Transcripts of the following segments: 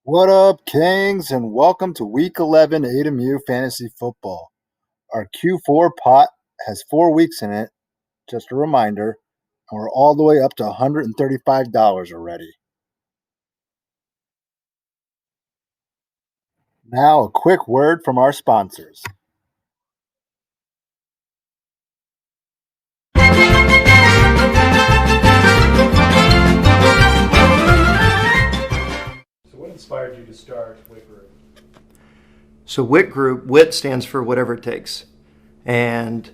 What up, Kings, and welcome to Week 11 Eta Mu Fantasy Football. Our Q4 pot has 4 weeks in it, just a reminder, and we're all the way up to $135 already. Now, a quick word from our sponsors. What inspired you to start WIT Group? So WIT Group, WIT stands for whatever it takes. And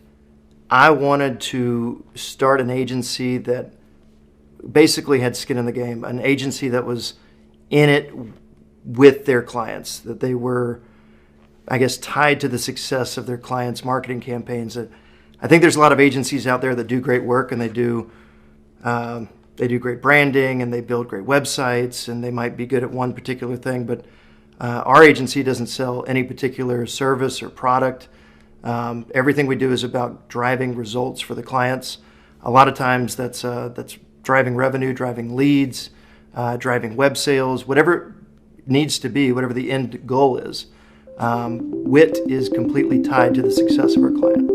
I wanted to start an agency that basically had skin in the game, an agency that was in it with their clients, that they were, I guess, tied to the success of their clients' marketing campaigns. I think there's a lot of agencies out there that do great work, and they do great branding, and they build great websites, and they might be good at one particular thing, but our agency doesn't sell any particular service or product. Everything we do is about driving results for the clients. A lot of times that's driving revenue, driving leads, driving web sales, whatever it needs to be, whatever the end goal is. WIT is completely tied to the success of our client.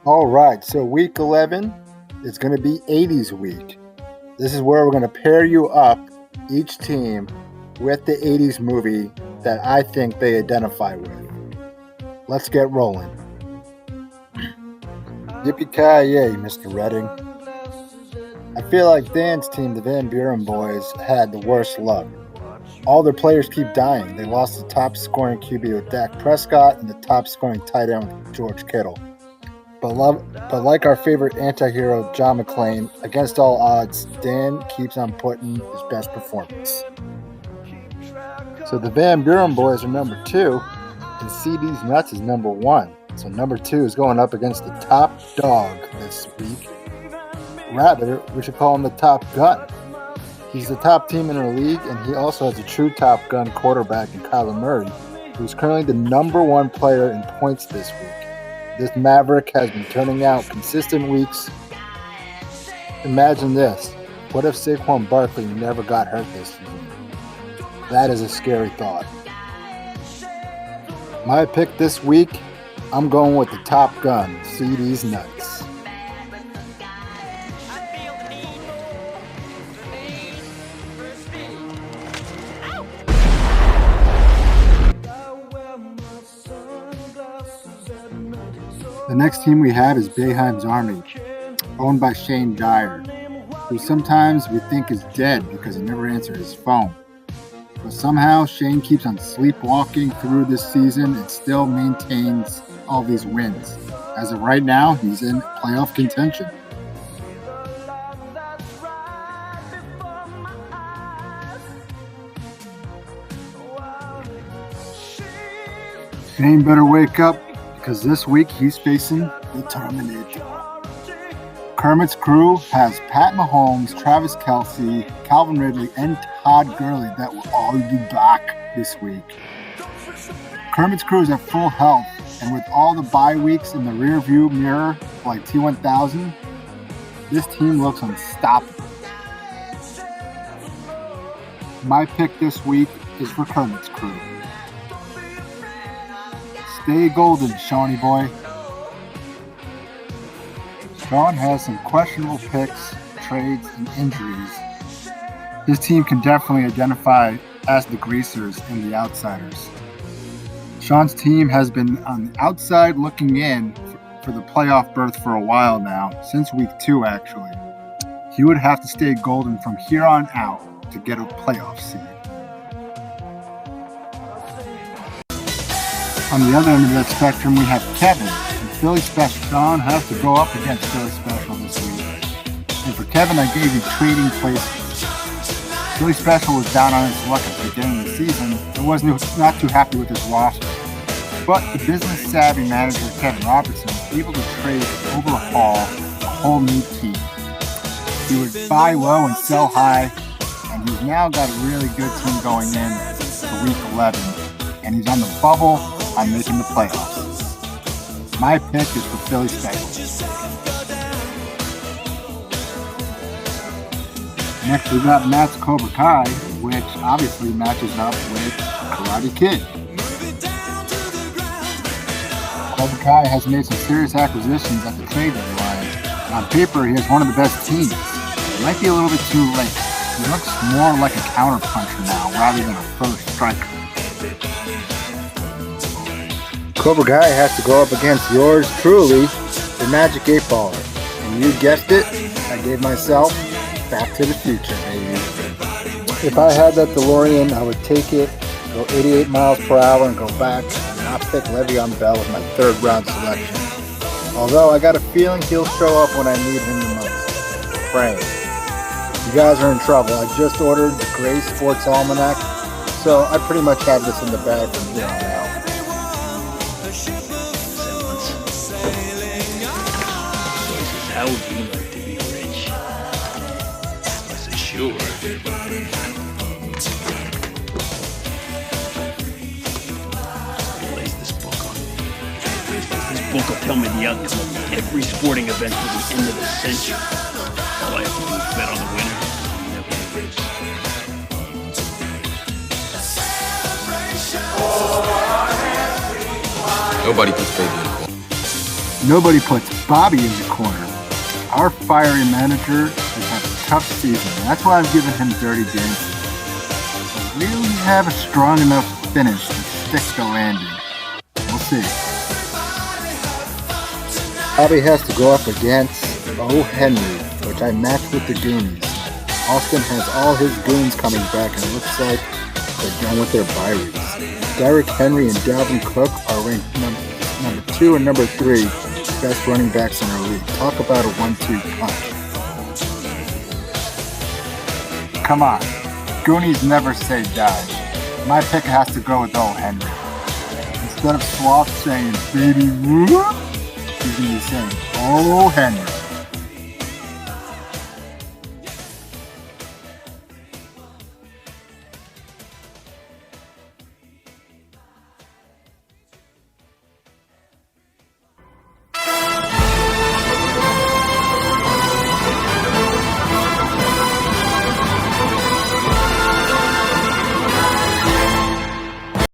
All right, so Week 11 is going to be 80's week. This is where we're going to pair you up, each team, with the 80's movie that I think they identify with. Let's get rolling. Yippee-ki-yay, Mr. Redding. I feel like Dan's team, the Van Buren boys, had the worst luck. All their players keep dying. They lost the top-scoring QB with Dak Prescott and the top-scoring tight end with George Kittle. But like our favorite anti-hero, John McClane, against all odds, Dan keeps on putting his best performance. So the Van Buren boys are number 2, and CD's Nuts is number 1. So number 2 is going up against the top dog this week. Rather, we should call him the top gun. He's the top team in our league, and he also has a true top gun quarterback in Kyler Murray, who's currently the number 1 player in points this week. This Maverick has been turning out consistent weeks. Imagine this. What if Saquon Barkley never got hurt this season? That is a scary thought. My pick this week, I'm going with the top gun, CD's Nuts. The next team we have is Boeheim's Army, owned by Shane Dyer, who sometimes we think is dead because he never answered his phone. But somehow Shane keeps on sleepwalking through this season and still maintains all these wins. As of right now, he's in playoff contention. Shane better wake up, because this week he's facing the Terminator. Kermit's crew has Pat Mahomes, Travis Kelce, Calvin Ridley, and Todd Gurley that will all be back this week. Kermit's crew is at full health, and with all the bye weeks in the rearview mirror like T1000, this team looks unstoppable. My pick this week is for Kermit's crew. Stay golden, Shawnee boy. Sean has some questionable picks, trades, and injuries. His team can definitely identify as the greasers and the outsiders. Sean's team has been on the outside looking in for the playoff berth for a while now, since week 2 actually. He would have to stay golden from here on out to get a playoff seed. On the other end of that spectrum, we have Kevin, and Philly Special. Sean has to go up against Philly Special this week. And for Kevin, I gave you trading places. Philly Special was down on his luck at the beginning of the season and was not too happy with his roster. But the business-savvy manager, Kevin Robertson, was able to trade and overhaul a whole new team. He would buy low and sell high, and he's now got a really good team going in for Week 11. And he's on the bubble on making the playoffs. My pick is for Philly Special. Next we got Matt's Cobra Kai, which obviously matches up with Karate Kid. Cobra Kai has made some serious acquisitions at the trade deadline. On paper, he has one of the best teams. It might be a little bit too late. He looks more like a counterpuncher now rather than a first striker. Cobra Kai has to go up against yours truly, the Magic 8-Baller. And you guessed it, I gave myself Back to the Future, baby. If I had that DeLorean, I would take it, go 88 miles per hour and go back and not pick Le'Veon Bell as my third round selection. Although I got a feeling he'll show up when I need him the most. Praying. You guys are in trouble. I just ordered the Gray Sports Almanac, so I pretty much have this in the bag from here on out. How would you like to be rich? For sure. Lace this book on. This book will tell me the outcome of every sporting event to the end of the century. All I have to do is bet on the winner. Nobody puts baby in the corner. Nobody puts Bobby in the corner. Our fiery manager has had a tough season. That's why I've given him Dirty Dancing. But will he have a strong enough finish to stick the landing? We'll see. Bobby has to go up against O. Henry, which I matched with the Goonies. Austin has all his goons coming back, and it looks like they're done with their bye weeks. Derrick Henry and Dalvin Cook are ranked number 2 and number 3 best running backs in our league. Talk about a 1-2 punch. Come on, Goonies never say die. My pick has to go with O. Henry. Instead of Sloth saying baby whoop, he's going to be saying O. Henry.